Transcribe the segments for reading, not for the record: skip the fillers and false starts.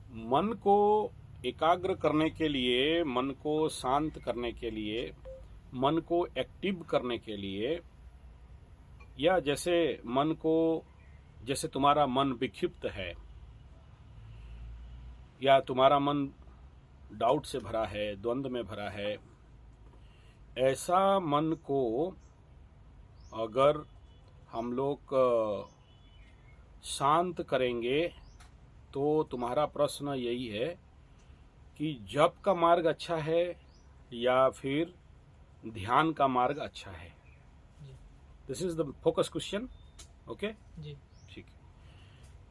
मन को एकाग्र करने के लिए, मन को शांत करने के लिए, मन को एक्टिव करने के लिए, या जैसे तुम्हारा मन विक्षिप्त है या तुम्हारा मन डाउट से भरा है, द्वंद्व में भरा है, ऐसा मन को अगर हम लोग शांत करेंगे तो तुम्हारा प्रश्न यही है कि जप का मार्ग अच्छा है या फिर ध्यान का मार्ग अच्छा है। This is the focus question. Okay जी। ठीक है,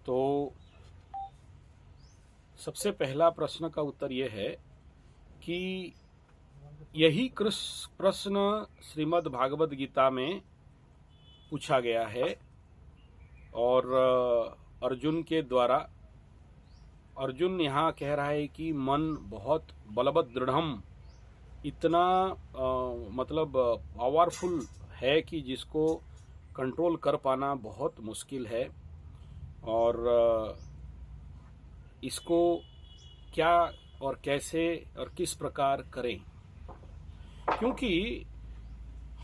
तो सबसे पहला प्रश्न का उत्तर यह है कि यही प्रश्न श्रीमद् भागवत गीता में पूछा गया है और अर्जुन के द्वारा। अर्जुन यहाँ कह रहा है कि मन बहुत बलवत दृढ़म, इतना मतलब पावरफुल है कि जिसको कंट्रोल कर पाना बहुत मुश्किल है, और इसको क्या और कैसे और किस प्रकार करें, क्योंकि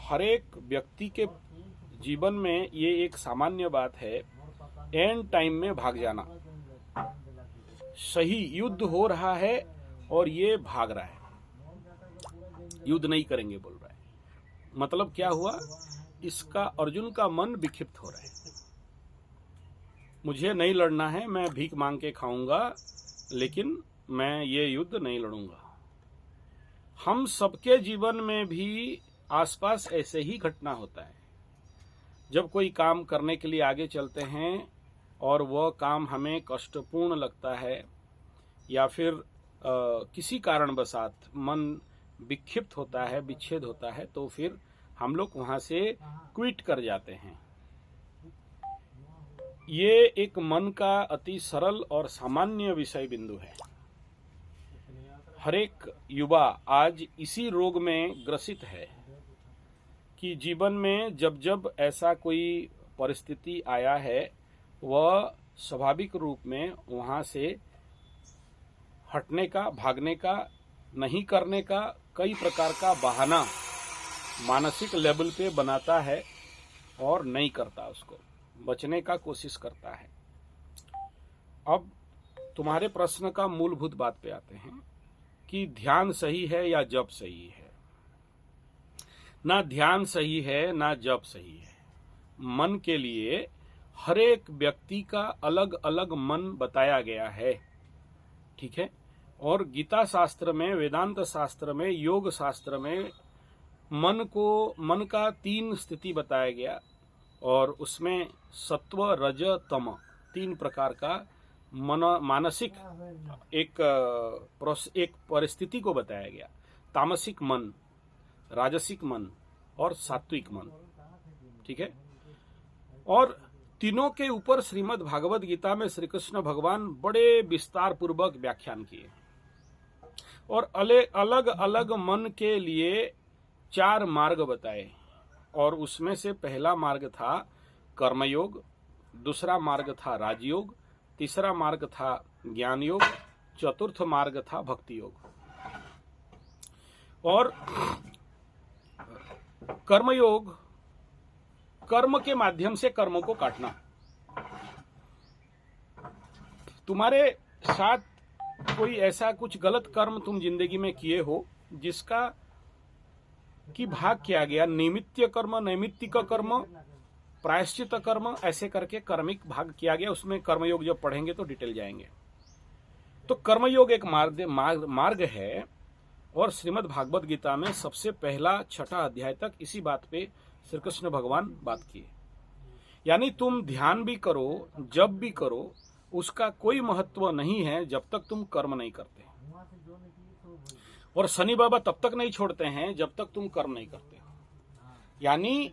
हर एक व्यक्ति के जीवन में ये एक सामान्य बात है, एंड टाइम में भाग जाना। सही युद्ध हो रहा है और ये भाग रहा है, युद्ध नहीं करेंगे बोल रहा है। मतलब क्या हुआ, इसका अर्जुन का मन विक्षिप्त हो रहा है। मुझे नहीं लड़ना है, मैं भीख मांग के खाऊंगा, लेकिन मैं ये युद्ध नहीं लड़ूंगा। हम सबके जीवन में भी आसपास ऐसे ही घटना होता है। जब कोई काम करने के लिए आगे चलते हैं और वह काम हमें कष्टपूर्ण लगता है या फिर किसी कारणवशात मन विक्षिप्त होता है, विच्छेद होता है, तो फिर हम लोग वहां से क्विट कर जाते हैं। ये एक मन का अति सरल और सामान्य विषय बिंदु है। हर एक युवा आज इसी रोग में ग्रसित है कि जीवन में जब जब ऐसा कोई परिस्थिति आया है, वह स्वाभाविक रूप में वहां से हटने का, भागने का, नहीं करने का कई प्रकार का बहाना मानसिक लेवल पे बनाता है और नहीं करता, उसको बचने का कोशिश करता है। अब तुम्हारे प्रश्न का मूलभूत बात पे आते हैं कि ध्यान सही है या जप सही है। ना ध्यान सही है ना जप सही है। मन के लिए हर एक व्यक्ति का अलग अलग मन बताया गया है, ठीक है। और गीता शास्त्र में, वेदांत शास्त्र में, योग शास्त्र में मन का 3 स्थिति बताया गया, और उसमें सत्व, रज, तम 3 प्रकार का मानसिक एक परिस्थिति को बताया गया। तामसिक मन, राजसिक मन और सात्विक मन, ठीक है। और तीनों के ऊपर श्रीमद् भागवत गीता में श्री कृष्ण भगवान बड़े विस्तार पूर्वक व्याख्यान किए, और अलग अलग मन के लिए 4 मार्ग बताए। और उसमें से पहला मार्ग था कर्मयोग, दूसरा मार्ग था राजयोग, तीसरा मार्ग था ज्ञान योग, चतुर्थ मार्ग था भक्ति योग। और कर्मयोग, कर्म के माध्यम से कर्मों को काटना। तुम्हारे साथ कोई ऐसा कुछ गलत कर्म तुम जिंदगी में किए हो जिसका की भाग किया गया, निमित्त कर्म, नैमित्तिक कर्म, प्रायश्चित कर्म, ऐसे करके कर्मिक भाग किया गया। उसमें कर्मयोग जब पढ़ेंगे तो डिटेल जाएंगे। तो कर्मयोग एक मार्ग है, और श्रीमद् भागवत गीता में सबसे पहला 6ठा अध्याय तक इसी बात पे श्री कृष्ण भगवान बात किए। यानी तुम ध्यान भी करो, जप भी करो, उसका कोई महत्व नहीं है जब तक तुम कर्म नहीं करते। और शनि बाबा तब तक नहीं छोड़ते हैं जब तक तुम कर्म नहीं करते हो। यानी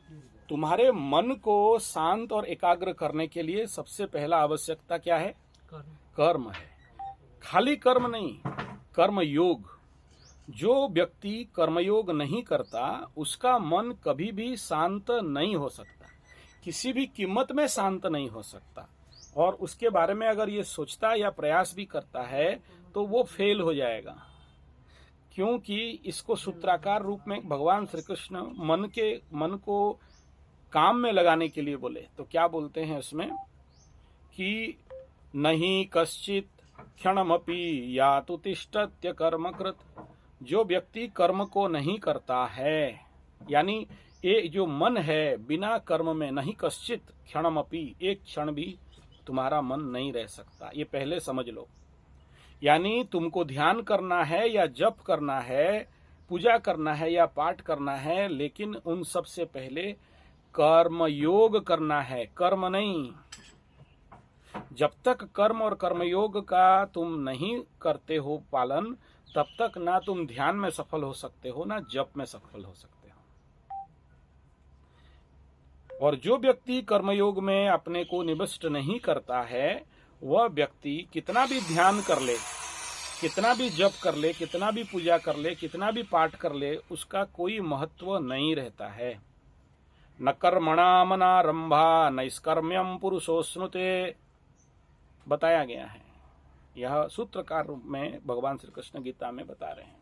तुम्हारे मन को शांत और एकाग्र करने के लिए सबसे पहला आवश्यकता क्या है? कर्म है। खाली कर्म नहीं, कर्म योग। जो व्यक्ति कर्मयोग नहीं करता उसका मन कभी भी शांत नहीं हो सकता, किसी भी कीमत में शांत नहीं हो सकता। और उसके बारे में अगर ये सोचता या प्रयास भी करता है तो वो फेल हो जाएगा, क्योंकि इसको सूत्राकार रूप में भगवान श्री कृष्ण मन को काम में लगाने के लिए बोले। तो क्या बोलते हैं उसमें कि नहीं कश्चित क्षणमपि यातु तिष्ठत्य कर्मकृत। जो व्यक्ति कर्म को नहीं करता है, यानी ये जो मन है बिना कर्म में, नहीं कश्चित क्षणमपि, एक क्षण भी तुम्हारा मन नहीं रह सकता। ये पहले समझ लो। यानी तुमको ध्यान करना है या जप करना है, पूजा करना है या पाठ करना है, लेकिन उन सब से पहले कर्म योग करना है, कर्म नहीं। जब तक कर्म और कर्मयोग का तुम नहीं करते हो पालन, तब तक ना तुम ध्यान में सफल हो सकते हो ना जप में सफल हो सकते हो। और जो व्यक्ति कर्मयोग में अपने को निविष्ट नहीं करता है, वह व्यक्ति कितना भी ध्यान कर ले, कितना भी जप कर ले, कितना भी पूजा कर ले, कितना भी पाठ कर ले, उसका कोई महत्व नहीं रहता है। न कर्मणामनारंभा नैष्कर्म्यम पुरुषोस्नुते, बताया गया है। यह सूत्रकार रूप में भगवान श्री कृष्ण गीता में बता रहे हैं।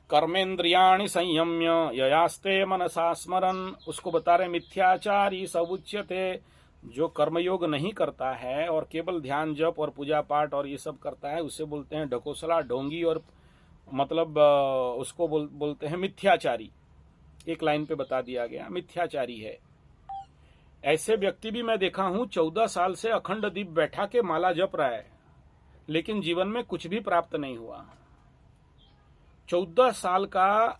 कर्मेंद्रियाणि संयम्य ययास्ते मनसा स्मरन्, उसको बता रहे मिथ्याचारी स उच्यते। जो कर्मयोग नहीं करता है और केवल ध्यान जप और पूजा पाठ और ये सब करता है, उसे बोलते हैं ढकोसला, ढोंगी, और मतलब उसको बोलते हैं मिथ्याचारी। एक लाइन पे बता दिया गया, मिथ्याचारी है। ऐसे व्यक्ति भी मैं देखा हूं 14 साल से अखंड दीप बैठा के माला जप रहा है, लेकिन जीवन में कुछ भी प्राप्त नहीं हुआ। 14 साल का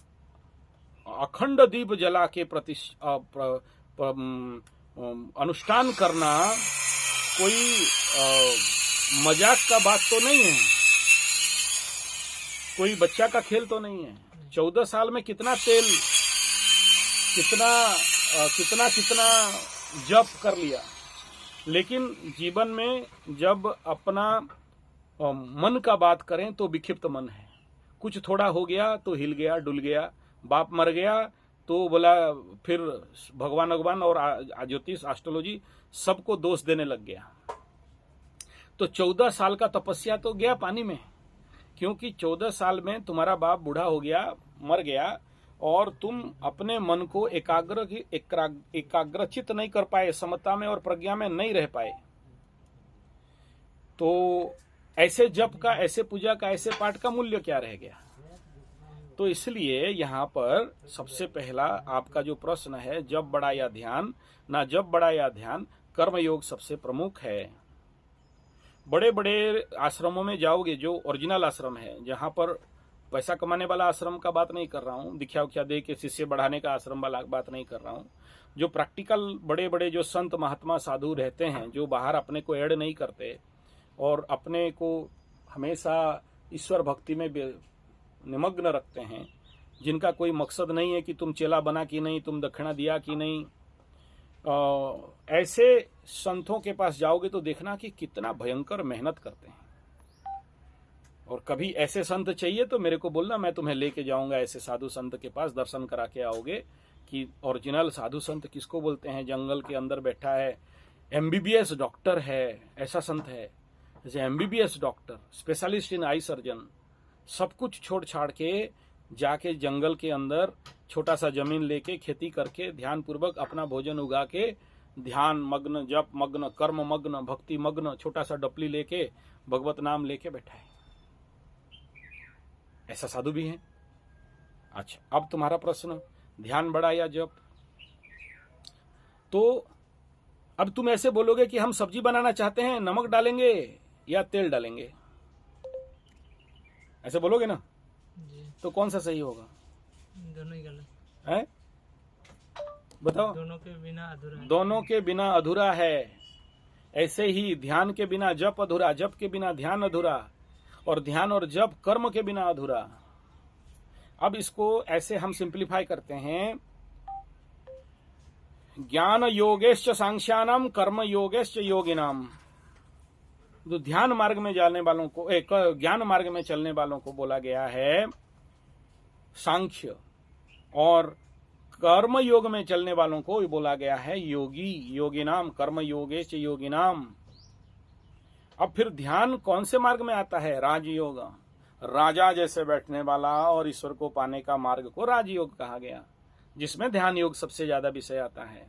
अखंड दीप जला के अनुष्ठान करना कोई मजाक का बात तो नहीं है, कोई बच्चा का खेल तो नहीं है। 14 साल में कितना तेल, कितना जप कर लिया, लेकिन जीवन में जब अपना मन का बात करें तो विक्षिप्त मन है। कुछ थोड़ा हो गया तो हिल गया, डुल गया, बाप मर गया तो बोला, फिर भगवान और ज्योतिष एस्ट्रोलॉजी सबको दोष देने लग गया। तो 14 साल का तपस्या तो गया पानी में, क्योंकि 14 साल में तुम्हारा बाप बूढ़ा हो गया, मर गया, और तुम अपने मन को एकाग्रचित नहीं कर पाए, समता में और प्रज्ञा में नहीं रह पाए। तो ऐसे जप का, ऐसे पूजा का, ऐसे पाठ का मूल्य क्या रह गया? तो इसलिए यहाँ पर सबसे पहला आपका जो प्रश्न है, जप बड़ा या ध्यान, ना जप बड़ा या ध्यान, कर्मयोग सबसे प्रमुख है। बड़े बड़े आश्रमों में जाओगे, जो ओरिजिनल आश्रम है, जहाँ पर पैसा कमाने वाला आश्रम का बात नहीं कर रहा हूँ, दिखा उखिया दे के शिष्य बढ़ाने का आश्रम वाला बात नहीं कर रहा हूँ, जो प्रैक्टिकल बड़े बड़े जो संत महात्मा साधु रहते हैं, जो बाहर अपने को ऐड नहीं करते और अपने को हमेशा ईश्वर भक्ति में निमग्न रखते हैं, जिनका कोई मकसद नहीं है कि तुम चेला बना कि नहीं, तुम दक्षिणा दिया कि नहीं, ऐसे संतों के पास जाओगे तो देखना कि कितना भयंकर मेहनत करते हैं। और कभी ऐसे संत चाहिए तो मेरे को बोलना, मैं तुम्हें लेके जाऊंगा ऐसे साधु संत के पास, दर्शन करा के आओगे कि ओरिजिनल साधु संत किसको बोलते हैं। जंगल के अंदर बैठा है, MBBS डॉक्टर है, ऐसा संत है। जैसे MBBS doctor, specialist in eye surgeon, सब कुछ छोड़ छाड़ के जाके जंगल के अंदर छोटा सा जमीन लेके खेती करके ध्यान पूर्वक अपना भोजन उगा के ध्यान मग्न, जप मग्न, कर्म मग्न, भक्ति मग्न, छोटा सा डपली लेके भगवत नाम लेके बैठा है। ऐसा साधु भी है। अच्छा, अब तुम्हारा प्रश्न, ध्यान बड़ा या जप? तो अब तुम ऐसे बोलोगे कि हम सब्जी बनाना चाहते हैं, नमक डालेंगे या तेल डालेंगे, ऐसे बोलोगे ना जी। तो कौन सा सही होगा? दोनों ही गलत है, बताओ। दोनों के बिना अधूरा है। दोनों के बिना अधूरा है। ऐसे ही ध्यान के बिना जप अधूरा, जप के बिना ध्यान अधूरा, और ध्यान और जप कर्म के बिना अधूरा। अब इसको ऐसे हम सिंप्लीफाई करते हैं, ज्ञान योगेश्च सांख्यानाम, कर्म योगेश्च योगिनाम। जो ध्यान मार्ग में जाने वालों को, एक ज्ञान मार्ग में चलने वालों को बोला गया है सांख्य, और कर्म योग में चलने वालों को बोला गया है योगी, योगिनाम कर्म योगे च योगिनाम। अब फिर ध्यान कौन से मार्ग में आता है? राजयोग। राजा जैसे बैठने वाला और ईश्वर को पाने का मार्ग को राजयोग कहा गया, जिसमें ध्यान योग सबसे ज्यादा विषय आता है।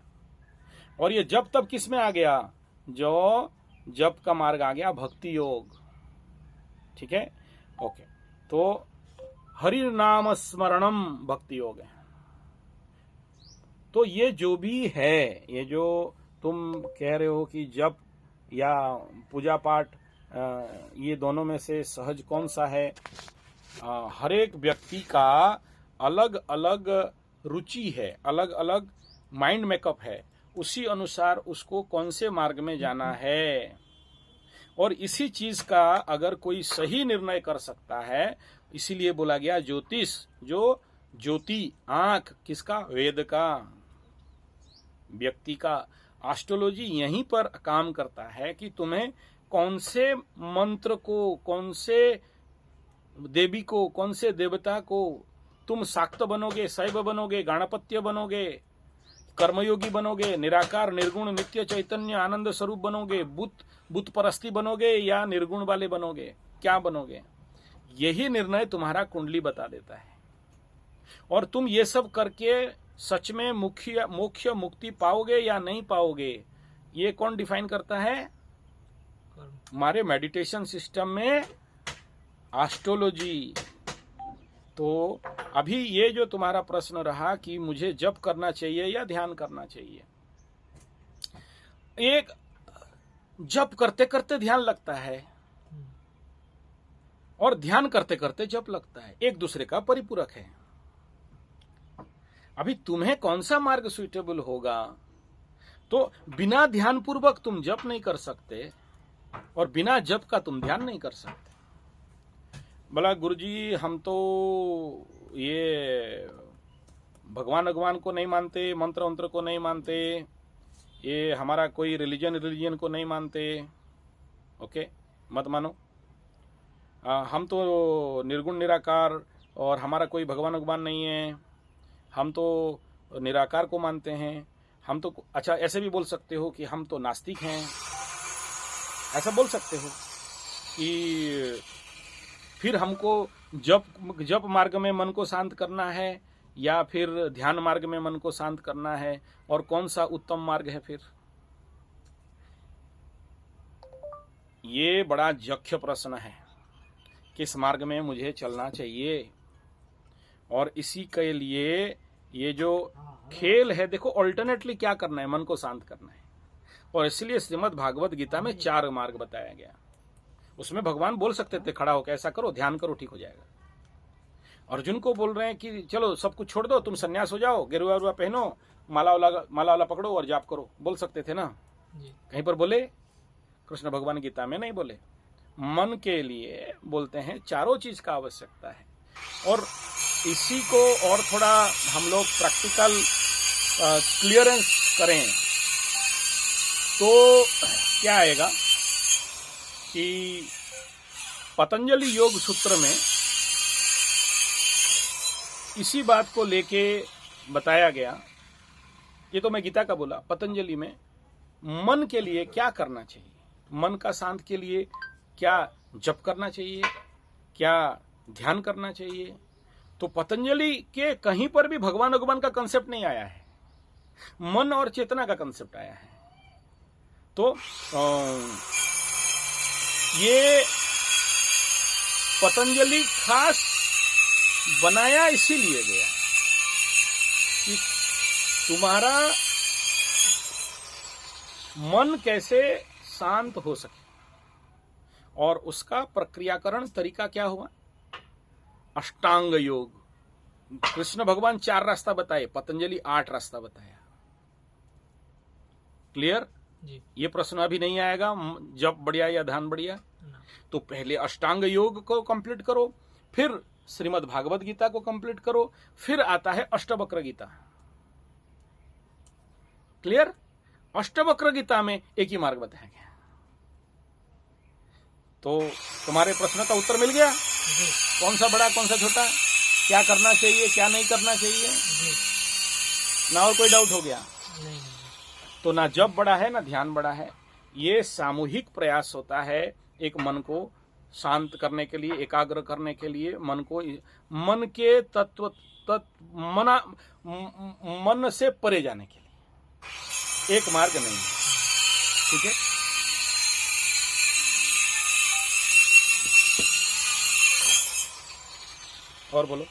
और ये जब तब किस में आ गया? जो जप का मार्ग आ गया भक्ति योग। ठीक है, ओके। तो हरि नाम स्मरणम भक्ति योग है। तो ये जो भी है, ये जो तुम कह रहे हो कि जप या पूजा पाठ, ये दोनों में से सहज कौन सा है? हर एक व्यक्ति का अलग अलग रुचि है, अलग अलग माइंड मेकअप है, उसी अनुसार उसको कौन से मार्ग में जाना है। और इसी चीज का अगर कोई सही निर्णय कर सकता है, इसीलिए बोला गया ज्योतिष, जो ज्योति आंख किसका? वेद का, व्यक्ति का। एस्ट्रोलॉजी यहीं पर काम करता है कि तुम्हें कौन से मंत्र को, कौन से देवी को, कौन से देवता को तुम शाक्त बनोगे, शैव बनोगे, गणपत्य बनोगे, कर्मयोगी बनोगे, निराकार निर्गुण नित्य चैतन्य आनंद स्वरूप बनोगे, बुत परस्ती बनोगे या निर्गुण वाले बनोगे, क्या बनोगे? यही निर्णय तुम्हारा कुंडली बता देता है। और तुम ये सब करके सच में मोक्ष मुक्ति पाओगे या नहीं पाओगे, ये कौन डिफाइन करता है? हमारे मेडिटेशन सिस्टम में एस्ट्रोलॉजी। तो अभी ये जो तुम्हारा प्रश्न रहा कि मुझे जप करना चाहिए या ध्यान करना चाहिए, एक जप करते करते ध्यान लगता है और ध्यान करते करते जप लगता है, एक दूसरे का परिपूरक है। अभी तुम्हें कौन सा मार्ग सुइटेबल होगा? तो बिना ध्यान पूर्वक तुम जप नहीं कर सकते और बिना जप का तुम ध्यान नहीं कर सकते। बोला गुरुजी हम तो ये भगवान को नहीं मानते, मंत्र मंत्र को नहीं मानते, ये हमारा कोई रिलीजन को नहीं मानते। ओके, मत मानो। हम तो निर्गुण निराकार और हमारा कोई भगवान नहीं है, हम तो निराकार को मानते हैं, हम तो अच्छा ऐसे भी बोल सकते हो कि हम तो नास्तिक हैं, ऐसा बोल सकते हो कि फिर हमको जप मार्ग में मन को शांत करना है या फिर ध्यान मार्ग में मन को शांत करना है, और कौन सा उत्तम मार्ग है फिर? ये बड़ा जख्य प्रश्न है, किस मार्ग में मुझे चलना चाहिए। और इसी के लिए ये जो खेल है, देखो ऑल्टरनेटली क्या करना है, मन को शांत करना है। और इसलिए श्रीमद् भागवत गीता में 4 मार्ग बताया गया। उसमें भगवान बोल सकते थे खड़ा होकर ऐसा करो, ध्यान करो, ठीक हो जाएगा। अर्जुन को बोल रहे हैं कि चलो सब कुछ छोड़ दो, तुम सन्यास हो जाओ, गेरुआ वेरुआ पहनो, माला वाला पकड़ो और जाप करो, बोल सकते थे ना? कहीं पर बोले? कृष्ण भगवान गीता में नहीं बोले। मन के लिए बोलते हैं चारों चीज का आवश्यकता है। और इसी को और थोड़ा हम लोग प्रैक्टिकल क्लियरेंस करें तो क्या आएगा कि पतंजलि योग सूत्र में इसी बात को लेके बताया गया। ये तो मैं गीता का बोला, पतंजलि में मन के लिए क्या करना चाहिए, मन का शांत के लिए क्या जप करना चाहिए, क्या ध्यान करना चाहिए। तो पतंजलि के कहीं पर भी भगवान का कंसेप्ट नहीं आया है, मन और चेतना का कंसेप्ट आया है। तो ये पतंजलि खास बनाया इसीलिए गया कि तुम्हारा मन कैसे शांत हो सके, और उसका प्रक्रियाकरण तरीका क्या हुआ? अष्टांग योग। कृष्ण भगवान 4 रास्ता बताए, पतंजलि 8 रास्ता बताया। क्लियर? जी। ये प्रश्न अभी नहीं आएगा जप बढ़िया या ध्यान बढ़िया। तो पहले अष्टांग योग को कंप्लीट करो, फिर श्रीमद् भागवत गीता को कंप्लीट करो, फिर आता है अष्टवक्र गीता। क्लियर? अष्टवक्र गीता में एक ही मार्ग बताया गया। तो तुम्हारे प्रश्न का उत्तर मिल गया? कौन सा बड़ा, कौन सा छोटा, क्या करना चाहिए, क्या नहीं करना चाहिए। ना और कोई डाउट हो गया? नहीं तो ना जप बड़ा है ना ध्यान बड़ा है, ये सामूहिक प्रयास होता है एक मन को शांत करने के लिए, एकाग्र करने के लिए, मन के मन से परे जाने के लिए एक मार्ग नहीं है। ठीक है, और बोलो।